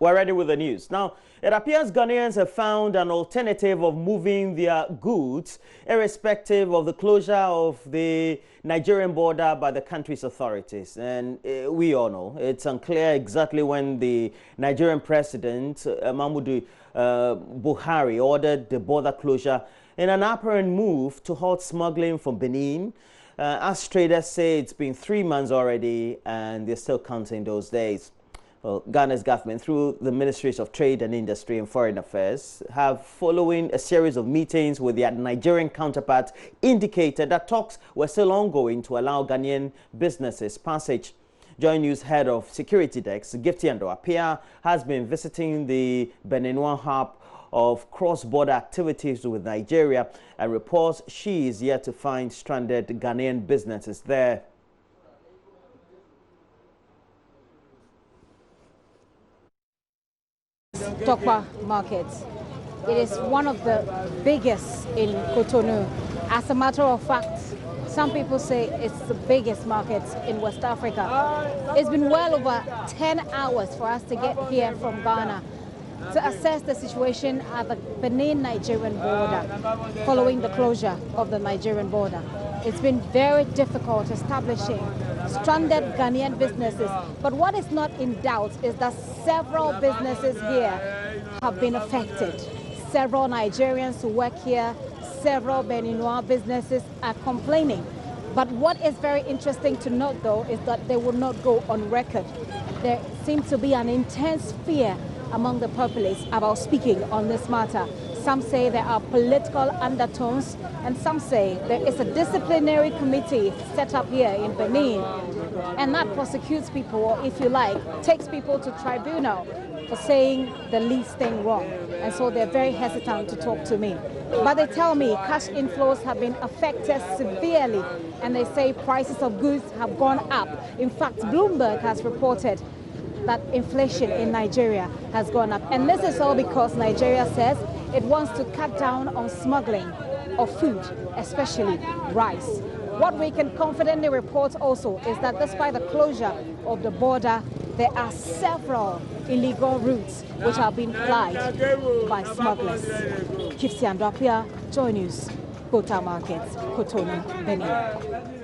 We're ready with the news. Now, it appears Ghanaians have found an alternative of moving their goods, irrespective of the closure of the Nigerian border by the country's authorities. And we all know it's unclear exactly when the Nigerian president, Muhammadu Buhari, ordered the border closure in an apparent move to halt smuggling from Benin. As traders say, it's been 3 months already, and they're still counting those days. Well, Ghana's government, through the Ministries of Trade and Industry and Foreign Affairs, have, following a series of meetings with their Nigerian counterparts, indicated that talks were still ongoing to allow Ghanaian businesses passage. JoyNews head of security desk, Gifty Ando-Apia, has been visiting the Beninois hub of cross-border activities with Nigeria and reports she is yet to find stranded Ghanaian businesses there. Tokpa market. It is one of the biggest in Cotonou. As a matter of fact, some people say it's the biggest market in West Africa. It's been well over 10 hours for us to get here from Ghana to assess the situation at the Benin-Nigerian border following the closure of the Nigerian border. It's been very difficult establishing stranded Ghanaian businesses, but what is not in doubt is that several businesses here have been affected. Several Nigerians who work here, several Beninois businesses are complaining. But what is very interesting to note, though, is that they will not go on record. There seems to be an intense fear among the populace about speaking on this matter. Some say there are political undertones, and some say there is a disciplinary committee set up here in Benin, and that prosecutes people, or if you like, takes people to tribunal for saying the least thing wrong. And so they're very hesitant to talk to me. But they tell me cash inflows have been affected severely, and they say prices of goods have gone up. In fact, Bloomberg has reported that inflation in Nigeria has gone up. And this is all because Nigeria says it wants to cut down on smuggling of food, especially rice. What we can confidently report also is that despite the closure of the border, there are several illegal routes which are being plied by smugglers. Gifty Ando-Apia, JoyNews, Kota Markets, Cotonou, Benin.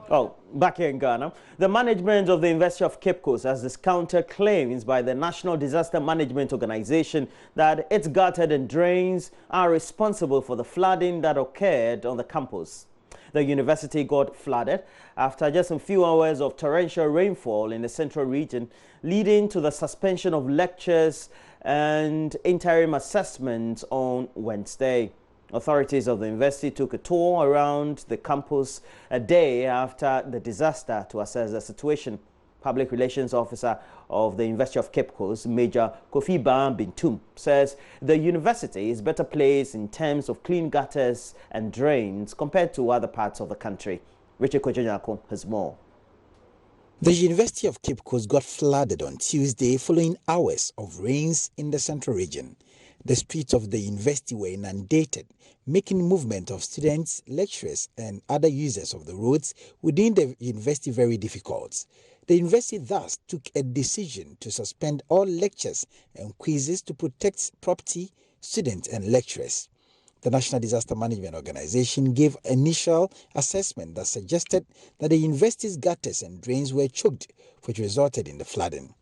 Oh, back here in Ghana, the management of the University of Cape Coast has discounted claims by the National Disaster Management Organization that its gutters and drains are responsible for the flooding that occurred on the campus. The university got flooded after just a few hours of torrential rainfall in the central region, leading to the suspension of lectures and interim assessments on Wednesday. Authorities of the university took a tour around the campus a day after the disaster to assess the situation. Public Relations Officer of the University of Cape Coast, Major Kofi Bintum, says the university is better placed in terms of clean gutters and drains compared to other parts of the country. Richard Kojanyako has more. The University of Cape Coast got flooded on Tuesday following hours of rains in the central region. The streets of the university were inundated, making movement of students, lecturers, and other users of the roads within the university very difficult. The university thus took a decision to suspend all lectures and quizzes to protect property, students, and lecturers. The National Disaster Management Organization gave initial assessment that suggested that the university's gutters and drains were choked, which resulted in the flooding.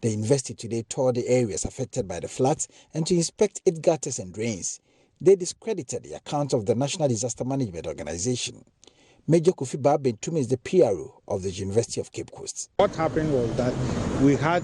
The university today toured the areas affected by the floods and to inspect its gutters and drains. They discredited the account of the National Disaster Management Organization. Major Kofi Bintum is the PRO of the University of Cape Coast. What happened was that we had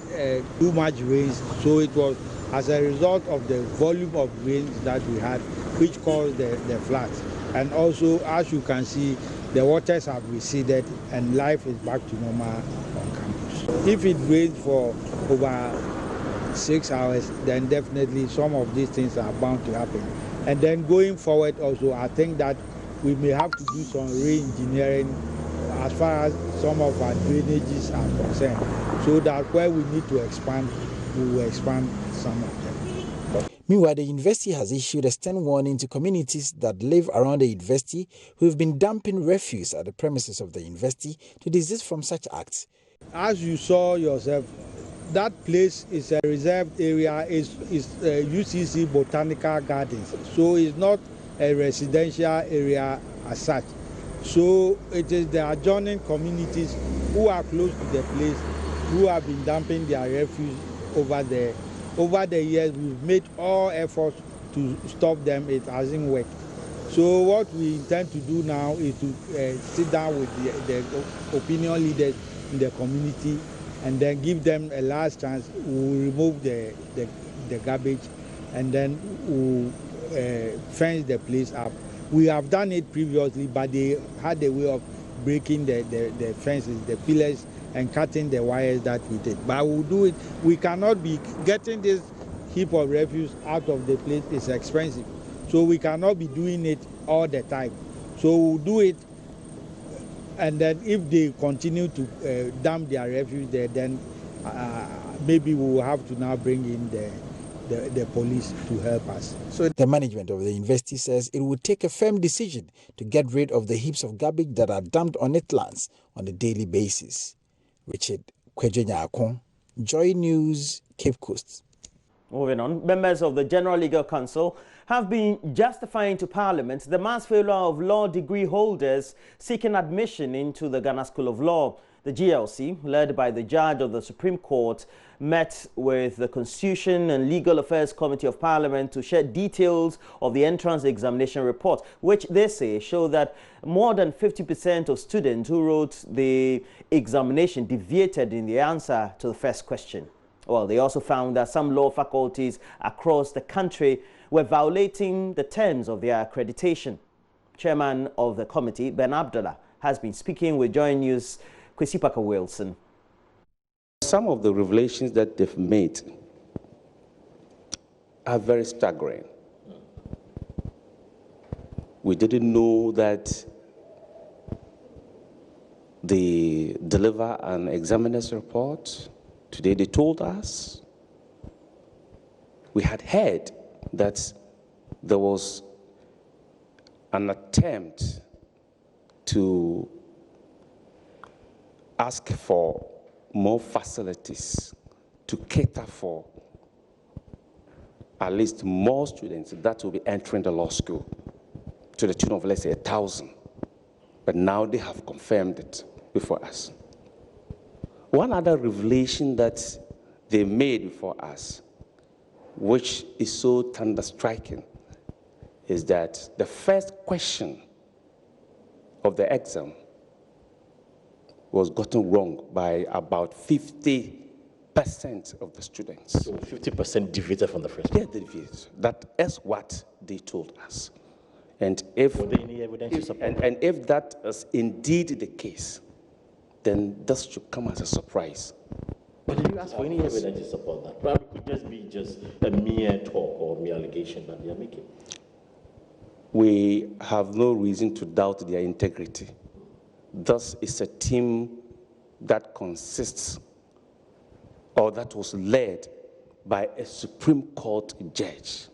too much rains, so it was as a result of the volume of rains that we had, which caused the floods. And also, as you can see, the waters have receded and life is back to normal on campus. If it rains for over 6 hours, then definitely some of these things are bound to happen. And then going forward also, I think that we may have to do some re-engineering as far as some of our drainages are concerned, so that where we need to expand, we will expand some of them. Meanwhile, the university has issued a stern warning to communities that live around the university who have been dumping refuse at the premises of the university to desist from such acts. As you saw yourself, that place is a reserved area, is UCC Botanical Gardens, so it's not a residential area as such. So it is the adjoining communities who are close to the place who have been dumping their refuse over there. Over the years, we've made all efforts to stop them. It hasn't worked. So what we intend to do now is to sit down with the opinion leaders in the community and then give them a last chance. We'll remove the garbage and then we'll fence the place up. We have done it previously, but they had a way of breaking the fences, the pillars, and cutting the wires that we did. But we'll do it. We cannot be getting this heap of refuse out of the place. It's expensive. So we cannot be doing it all the time. So we'll do it, and then if they continue to dump their refuse there, then maybe we will have to now bring in the police to help us. So the management of the university says it will take a firm decision to get rid of the heaps of garbage that are dumped on its lands on a daily basis. Richard Kwejenyakon, Joy News, Cape Coast. Moving on, members of the General Legal Council have been justifying to Parliament the mass failure of law degree holders seeking admission into the Ghana School of Law. The GLC, led by the judge of the Supreme Court, met with the Constitution and Legal Affairs Committee of Parliament to share details of the entrance examination report, which they say show that more than 50% of students who wrote the examination deviated in the answer to the first question. Well, they also found that some law faculties across the country were violating the terms of their accreditation. Chairman of the committee, Ben Abdullah, has been speaking with JoyNews' Kwesi Parker Wilson. Some of the revelations that they've made are very staggering. We didn't know that they deliver an examiner's report. Today they told us. We had heard that there was an attempt to ask for more facilities to cater for at least more students that will be entering the law school to the tune of, let's say, 1,000. But now they have confirmed it before us. One other revelation that they made before us, which is so thunder-striking, is that the first question of the exam was gotten wrong by about 50% of the students. So 50% deviated from the first one? Yeah, they deviated. That is what they told us. And if, were there any evidence to support and if that is indeed the case, then this should come as a surprise. But did you ask for any evidence to support that? Probably could just be just a mere talk or mere allegation that they are making. We have no reason to doubt their integrity. Thus, it's a team that consists, or that was led by a Supreme Court judge,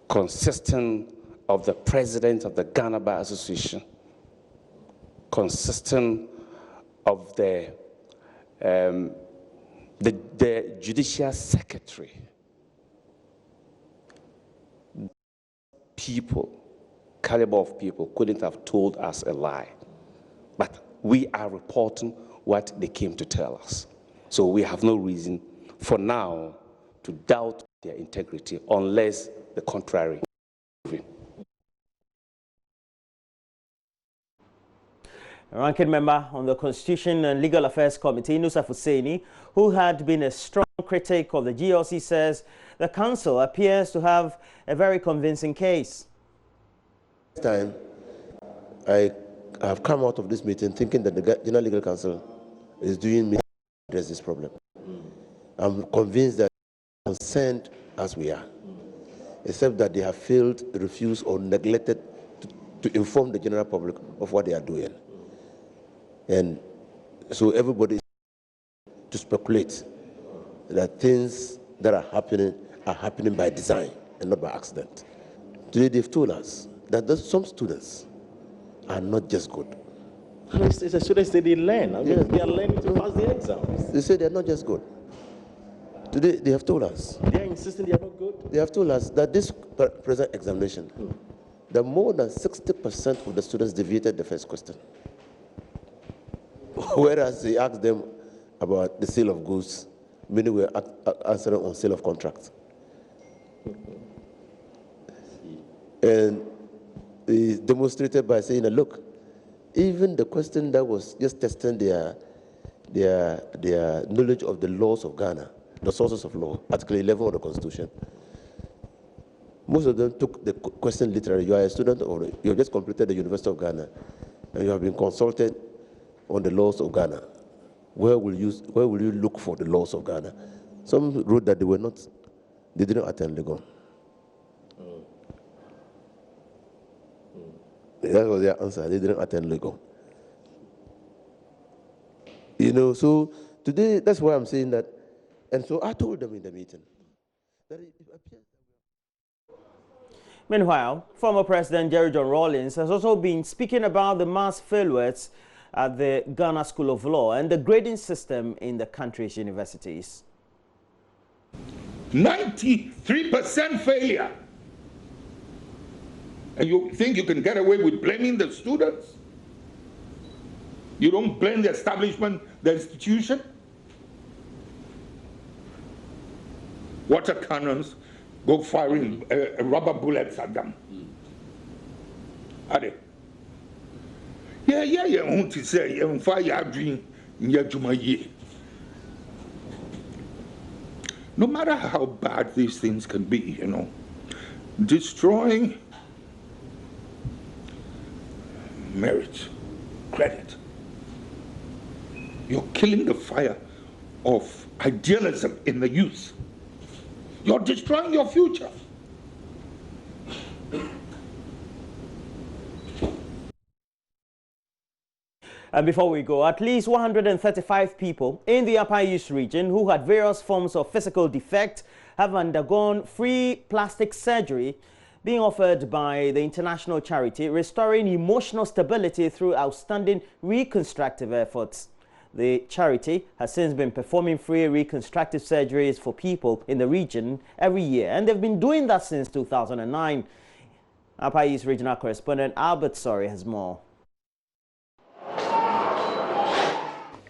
consisting of the president of the Ghana Bar Association, consisting of the judicial secretary. People, caliber of people, couldn't have told us a lie. But we are reporting what they came to tell us. So we have no reason for now to doubt their integrity unless the contrary. A ranking member on the Constitution and Legal Affairs Committee, Nusa Fuseni, who had been a strong critic of the GLC, says the council appears to have a very convincing case. This time, I have come out of this meeting thinking that the General Legal Council is doing me to address this problem. I'm convinced that concerned as we are, except that they have failed, refused, or neglected to inform the general public of what they are doing. And so everybody to speculate that things that are happening by design and not by accident. Today they've told us that some students are not just good. It's a students they learn. I mean, they are learning to pass the exams. They say they're not just good. Today, they have told us. They are insisting they are not good. They have told us that this present examination, that more than 60% of the students deviated the first question. Whereas they asked them about the sale of goods, many were answering on sale of contracts. And they demonstrated by saying, look, even the question that was just testing their knowledge of the laws of Ghana, the sources of law, Article 11 of the Constitution, most of them took the question literally. You are a student or you have just completed the University of Ghana and you have been consulted on the laws of Ghana. Where will you look for the laws of Ghana? Some wrote that they didn't attend Legon. That was their answer. They didn't attend Legon. You know, so today, that's why I'm saying that. And so I told them in the meeting that it appears. Meanwhile, former President Jerry John Rawlings has also been speaking about the mass failures at the Ghana School of Law and the grading system in the country's universities. 93% failure. And you think you can get away with blaming the students? You don't blame the establishment, the institution? Water cannons go firing rubber bullets at them. Are they? Yeah, I want to say, I'm fire dream in your no matter how bad these things can be, you know, destroying merit, credit. You're killing the fire of idealism in the youth. You're destroying your future. And before we go, at least 135 people in the Upper East region who had various forms of physical defect have undergone free plastic surgery being offered by the international charity Restoring Emotional Stability through outstanding reconstructive efforts. The charity has since been performing free reconstructive surgeries for people in the region every year, and they've been doing that since 2009. Upper East Regional Correspondent Albert Sorry has more.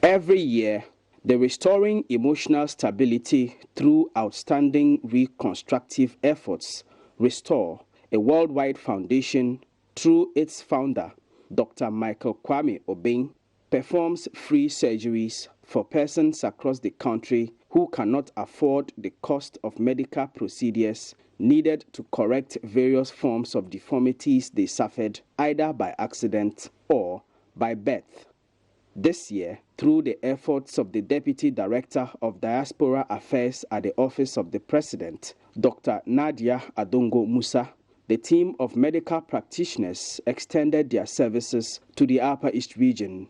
Every year, the Restoring Emotional Stability through Outstanding Reconstructive Efforts, Restore, a worldwide foundation, through its founder, Dr. Michael Kwame Obeng, performs free surgeries for persons across the country who cannot afford the cost of medical procedures needed to correct various forms of deformities they suffered either by accident or by birth. This year, through the efforts of the Deputy Director of Diaspora Affairs at the Office of the President, Dr. Nadia Adongo Musa, the team of medical practitioners extended their services to the Upper East region.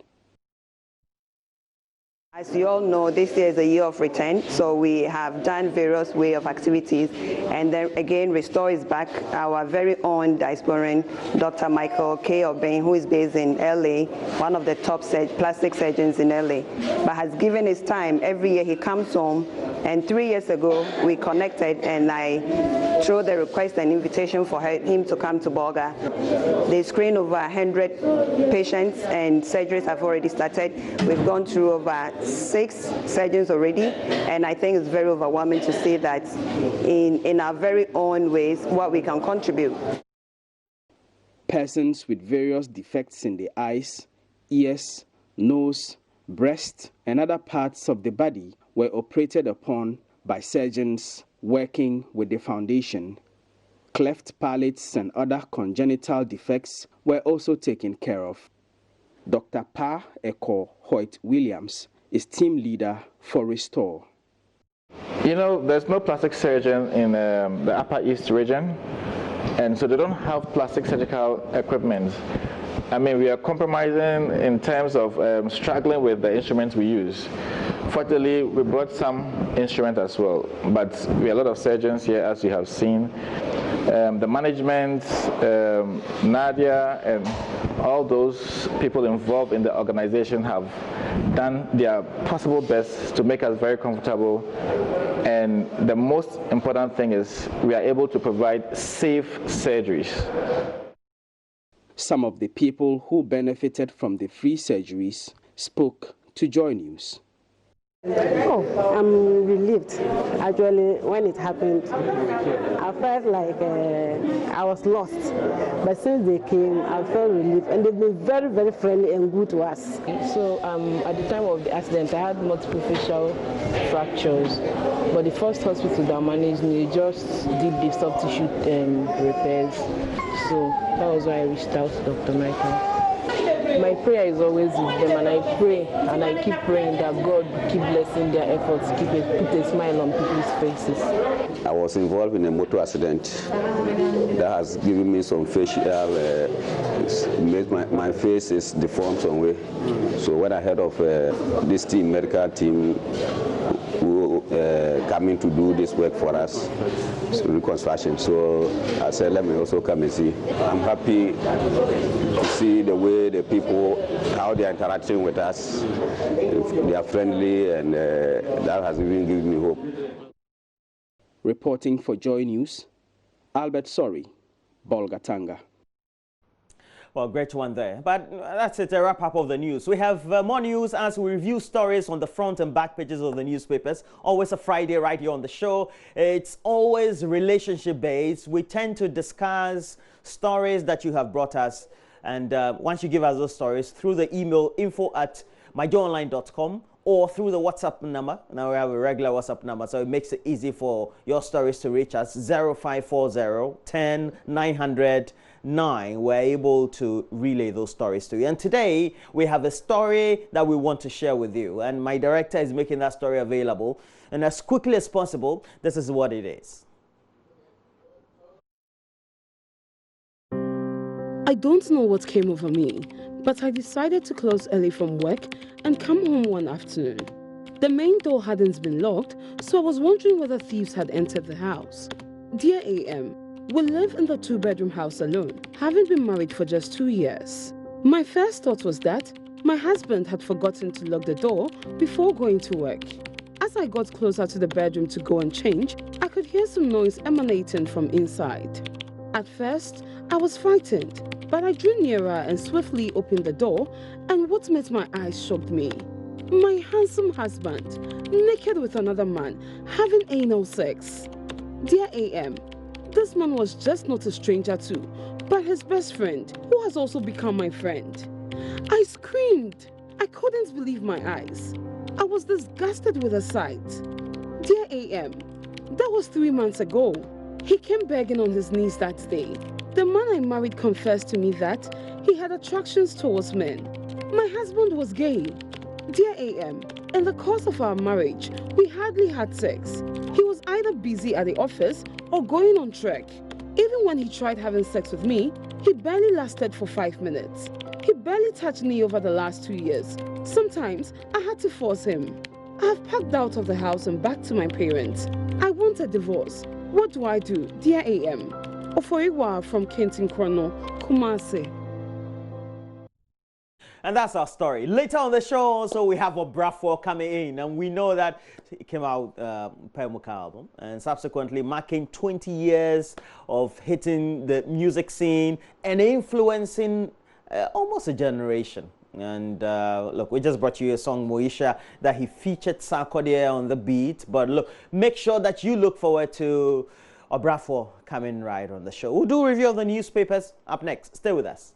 As you all know, this year is a year of return, so we have done various way of activities, and then again, Restore is back. Our very own diasporan, Dr. Michael K. Obeng, who is based in LA, one of the top plastic surgeons in LA, but has given his time. Every year he comes home, and 3 years ago we connected, and I threw the request and invitation for him to come to Bolga. They screened over 100 patients, and surgeries have already started. We've gone through over 6 surgeons already, and I think it's very overwhelming to see that in our very own ways what we can contribute. Persons with various defects in the eyes, ears, nose, breast, and other parts of the body were operated upon by surgeons working with the foundation. Cleft palates and other congenital defects were also taken care of. Dr. Pa Eko Hoyt Williams is team leader for Restore. You know, there's no plastic surgeon in the Upper East region, and so they don't have plastic surgical equipment. I mean, we are compromising in terms of struggling with the instruments we use. Fortunately, we brought some instrument as well, but we have a lot of surgeons here, as you have seen. the management, Nadia, and all those people involved in the organization have done their possible best to make us very comfortable. And the most important thing is we are able to provide safe surgeries. Some of the people who benefited from the free surgeries spoke to JoyNews. Oh, I'm relieved. Actually, when it happened, I felt like I was lost. But since they came, I felt relieved. And they've been very, very friendly and good to us. So at the time of the accident, I had multiple facial fractures. But the first hospital that managed me just did the soft tissue repairs. So that was why I reached out to Dr. Michael. My prayer is always with them, and I pray and I keep praying that God keep blessing their efforts, put a smile on people's faces. I was involved in a motor accident that has given me some facial, made my face is deformed some way. So when I heard of this team, medical team, who coming to do this work for us, reconstruction. So I said, let me also come and see. I'm happy to see the way the people, how they are interacting with us. They are friendly, and that has even given me hope. Reporting for JoyNews, Albert Sorry, Bolgatanga. Well, great one there. But that's it, a wrap-up of the news. We have more news as we review stories on the front and back pages of the newspapers. Always a Friday right here on the show. It's always relationship-based. We tend to discuss stories that you have brought us. And once you give us those stories, through the email info@myjoyonline.com or through the WhatsApp number. Now we have a regular WhatsApp number, so it makes it easy for your stories to reach us, 0540 10 900 9. We're able to relay those stories to you. And today we have a story that we want to share with you. And my director is making that story available. And as quickly as possible, this is what it is. I don't know what came over me, but I decided to close early from work and come home one afternoon. The main door hadn't been locked, so I was wondering whether thieves had entered the house. Dear AM, we live in the 2-bedroom house alone, having been married for just 2 years. My first thought was that my husband had forgotten to lock the door before going to work. As I got closer to the bedroom to go and change, I could hear some noise emanating from inside. At first, I was frightened, but I drew nearer and swiftly opened the door, and what met my eyes shocked me. My handsome husband, naked with another man, having anal sex. Dear AM, this man was just not a stranger too, but his best friend, who has also become my friend. I screamed. I couldn't believe my eyes. I was disgusted with the sight. Dear AM, that was 3 months ago. He came begging on his knees that day. The man I married confessed to me that he had attractions towards men. My husband was gay. Dear AM, in the course of our marriage, we hardly had sex. He was either busy at the office or going on trek. Even when he tried having sex with me, he barely lasted for 5 minutes. He barely touched me over the last 2 years. Sometimes I had to force him. I have packed out of the house and back to my parents. I want a divorce. What do I do, dear AM? Oforiwa from Kentin Krono, Kumasi. And that's our story. Later on the show, also, we have Obrafo coming in. And we know that it came out, Pemuka album. And subsequently marking 20 years of hitting the music scene and influencing almost a generation. And look, we just brought you a song, Moisha, that he featured Sarkodie on the beat. But look, make sure that you look forward to Obrafo coming right on the show. We'll do a review of the newspapers up next. Stay with us.